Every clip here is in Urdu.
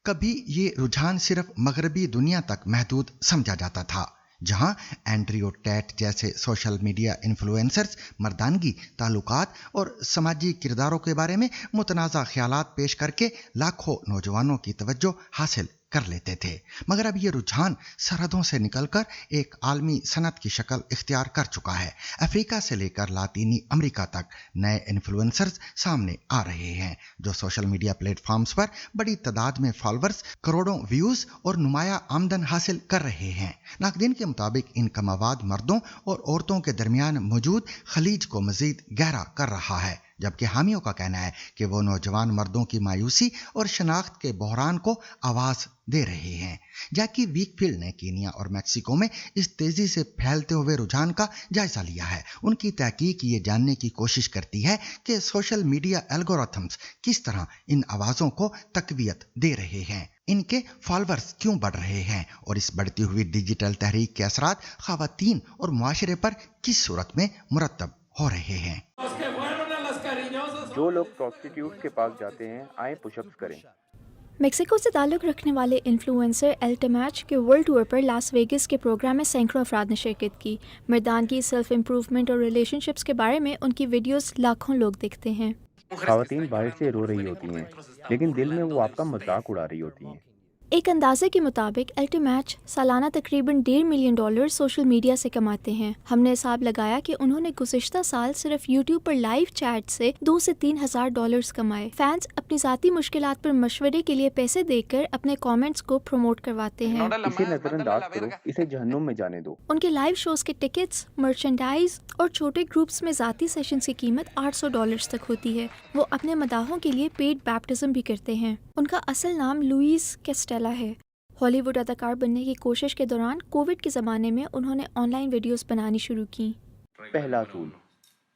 کبھی یہ رجحان صرف مغربی دنیا تک محدود سمجھا جاتا تھا، جہاں اینڈریو ٹیٹ جیسے سوشل میڈیا انفلوئنسرز مردانگی، تعلقات اور سماجی کرداروں کے بارے میں متنازع خیالات پیش کر کے لاکھوں نوجوانوں کی توجہ حاصل کر لیتے تھے، مگر اب یہ رجحان سرحدوں سے نکل کر ایک عالمی صنعت کی شکل اختیار کر چکا ہے۔ افریقہ سے لے کر لاطینی امریکہ تک نئے انفلوئنسرز سامنے آ رہے ہیں جو سوشل میڈیا پلیٹ فارمز پر بڑی تعداد میں فالوورز، کروڑوں ویوز اور نمایاں آمدن حاصل کر رہے ہیں۔ ناقدین کے مطابق ان کا مواد مردوں اور عورتوں کے درمیان موجود خلیج کو مزید گہرا کر رہا ہے، جبکہ حامیوں کا کہنا ہے کہ وہ نوجوان مردوں کی مایوسی اور شناخت کے بحران کو آواز دے رہے ہیں۔ جیکی ویک فیلڈ نے کینیا اور میکسیکو میں اس تیزی سے پھیلتے ہوئے رجحان کا جائزہ لیا ہے۔ ان کی تحقیق یہ جاننے کی کوشش کرتی ہے کہ سوشل میڈیا الگورتھمز کس طرح ان آوازوں کو تقویت دے رہے ہیں، ان کے فالوورز کیوں بڑھ رہے ہیں اور اس بڑھتی ہوئی ڈیجیٹل تحریک کے اثرات خواتین اور معاشرے پر کس صورت میں مرتب ہو رہے ہیں۔ جو لوگ پروسٹیٹیوٹ کے پاس جاتے ہیں آئیں پش اپس کریں۔ میکسیکو سے تعلق رکھنے والے انفلوئنسر الٹمیچ کے ورلڈ ٹور پر لاس ویگس کے پروگرام میں سینکڑوں افراد نے شرکت کی۔ مردان کی سیلف امپروومنٹ اور ریلیشن شپس کے بارے میں ان کی ویڈیوز لاکھوں لوگ دیکھتے ہیں۔ خواتین باہر سے رو رہی ہوتی ہیں لیکن دل میں وہ آپ کا مذاق اڑا رہی ہوتی ہیں۔ ایک اندازے کے مطابق الٹمیچ سالانہ تقریباً $1.5 ملین سوشل میڈیا سے کماتے ہیں۔ ہم نے حساب لگایا کہ انہوں نے گزشتہ سال صرف یوٹیوب پر لائیو چیٹ سے $2,000 سے $3,000 کمائے۔ فینس اپنی ذاتی مشکلات پر مشورے کے لیے پیسے دے کر اپنے کامنٹس کو پروموٹ کرواتے ہیں۔ اسے نظر انداز کرو، اسے جہنم میں جانے دو۔ ان کے لائیو شوز کے ٹکٹس، مرچنڈائز اور چھوٹے گروپس میں ذاتی سیشنز کی قیمت $800 تک ہوتی ہے۔ وہ اپنے مداحوں کے لیے پیڈ بیپٹزم بھی کرتے ہیں۔ ان کا اصل نام لوئیس کیسٹیلا ہے۔ ہالی ووڈ اداکار بننے کی کوشش کے دوران کووڈ کے زمانے میں انہوں نے آن لائن ویڈیوز بنانی شروع کی۔ پہلا اصول،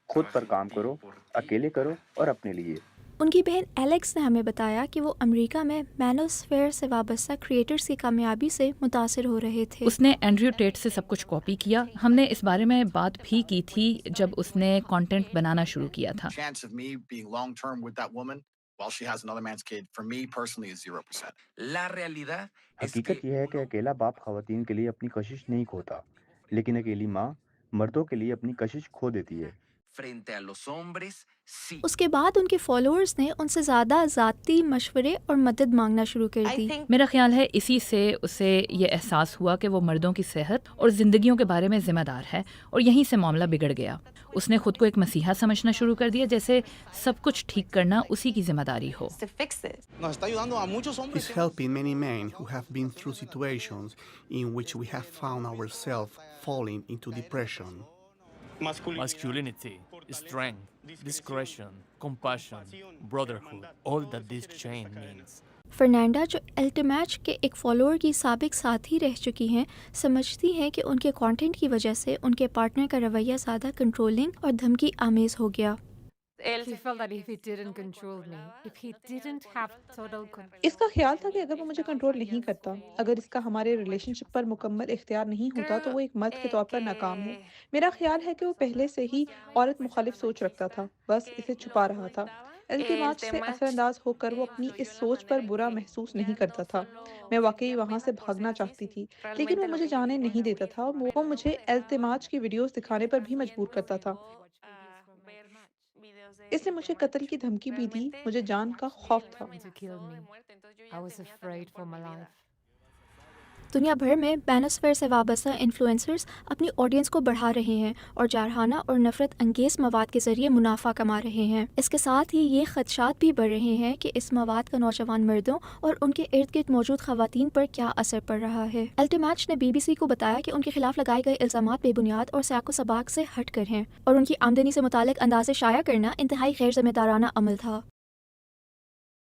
خود پر کام کرو، اکیلے کرو اور اپنے لیے۔ ان کی بہن ایلیکس نے ہمیں بتایا کہ وہ امریکہ میں مینوسفیئر سے وابستہ کریٹرز کی کامیابی سے متاثر ہو رہے تھے۔ اس نے اینڈریو ٹیٹ سے سب کچھ کاپی کیا۔ ہم نے اس بارے میں بات بھی کی تھی جب اس نے کانٹینٹ بنانا شروع کیا تھا۔ حقیقت یہ ہے کہ اکیلا باپ خواتین کے لیے اپنی کشش نہیں کھوتا، لیکن اکیلی ماں مردوں کے لیے اپنی کشش کھو دیتی ہے۔ اس کے بعد ان کے فالوورز نے ان سے زیادہ ذاتی مشورے اور مدد مانگنا شروع کر دی۔ میرا خیال ہے اسی سے اسے یہ احساس ہوا کہ وہ مردوں کی صحت اور زندگیوں کے بارے میں ذمہ دار ہے، اور یہیں سے معاملہ بگڑ گیا۔ اس نے خود کو ایک مسیحا سمجھنا شروع کر دیا، جیسے سب کچھ ٹھیک کرنا اسی کی ذمہ داری ہو۔ He's helping many men who have been through situations in which we have found ourselves falling into depression. Masculinity, strength, discretion, compassion, brotherhood, all that this chain means. فرنانڈا، جو الٹمیچ کے ایک فالوور کی سابق ساتھی رہ چکی ہیں، سمجھتی ہیں کہ ان کے کانٹینٹ کی وجہ سے ان کے پارٹنر کا رویہ زیادہ کنٹرولنگ اور دھمکی آمیز ہو گیا۔ اس کا خیال تھا کہ اگر وہ مجھے کنٹرول نہیں کرتا، اگر اس کا ہمارے ریلیشن شپ پر مکمل اختیار نہیں ہوتا تو وہ ایک مرد کے طور پر ناکام ہے۔ میرا خیال ہے کہ وہ پہلے سے ہی عورت مخالف سوچ رکھتا تھا، بس اسے چھپا رہا تھا۔ التماس سے اثر انداز ہو کر وہ اپنی اس سوچ پر برا محسوس نہیں کرتا تھا۔ میں واقعی وہاں سے بھاگنا چاہتی تھی، لیکن وہ مجھے جانے نہیں دیتا تھا۔ وہ مجھے التماس کی ویڈیوز دکھانے پر بھی مجبور کرتا تھا۔ اس نے مجھے قتل کی دھمکی بھی دی، مجھے جان کا خوف تھا۔ دنیا بھر میں مینوسفیئر سے وابستہ انفلوئنسرز اپنی آڈینس کو بڑھا رہے ہیں اور جارحانہ اور نفرت انگیز مواد کے ذریعے منافع کما رہے ہیں۔ اس کے ساتھ ہی یہ خدشات بھی بڑھ رہے ہیں کہ اس مواد کا نوجوان مردوں اور ان کے ارد گرد موجود خواتین پر کیا اثر پڑ رہا ہے۔ الٹمیچ نے BBC کو بتایا کہ ان کے خلاف لگائے گئے الزامات بے بنیاد اور سیاق و سباق سے ہٹ کر ہیں، اور ان کی آمدنی سے متعلق اندازے شائع کرنا انتہائی غیر ذمہ دارانہ عمل تھا۔